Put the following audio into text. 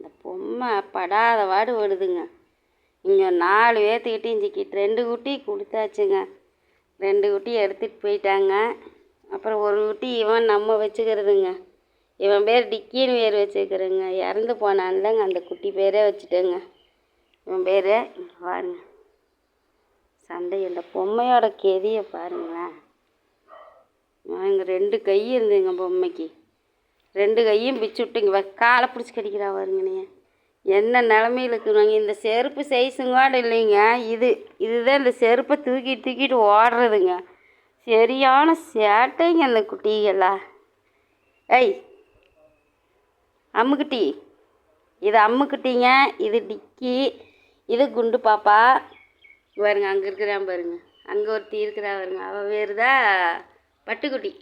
இந்த பொம்மை படாத வாடு ஓடுதுங்க. இங்கே 4 பேர்த்துக்கிட்டையும் சிக்கிட்டு 2 குட்டி கொடுத்தாச்சுங்க. 2 குட்டி எடுத்துகிட்டு போயிட்டாங்க. அப்புறம் ஒரு குட்டி இவன் நம்ம வச்சுக்கிறதுங்க. இவன் பேர் டிக்கின்னு பேர் வச்சுக்கிறேங்க. இறந்து போனான்லங்க அந்த குட்டி பேரே வச்சுட்டேங்க. இவன் பேர் பாருங்க. சண்டை இந்த பொம்மையோட கெதியை பாருங்களேன். இங்கே 2 கை இருந்துங்க பொம்மைக்கு. 2 கையும் பிச்சு விட்டுங்க. காலை பிடிச்சி கடிக்கிறா பாருங்கண்ணே. என்ன நிலமையில் இருக்குவாங்க. இந்த செருப்பு சைஸுங்கோடு இல்லைங்க. இதுதான் இந்த செருப்பை தூக்கிட்டு ஓடுறதுங்க. சரியான சேட்டைங்க அந்த குட்டிகளா. ஏய் அம்முக்குட்டி, இது அம்முக்குட்டிங்க. இது டிக்கி, இது குண்டு பாப்பா. பாருங்க அங்கே இருக்கிறான் பாருங்க. அங்கே ஒருத்தி இருக்கிறா பாருங்க. அவள் வேறுதா பட்டுக்குட்டி.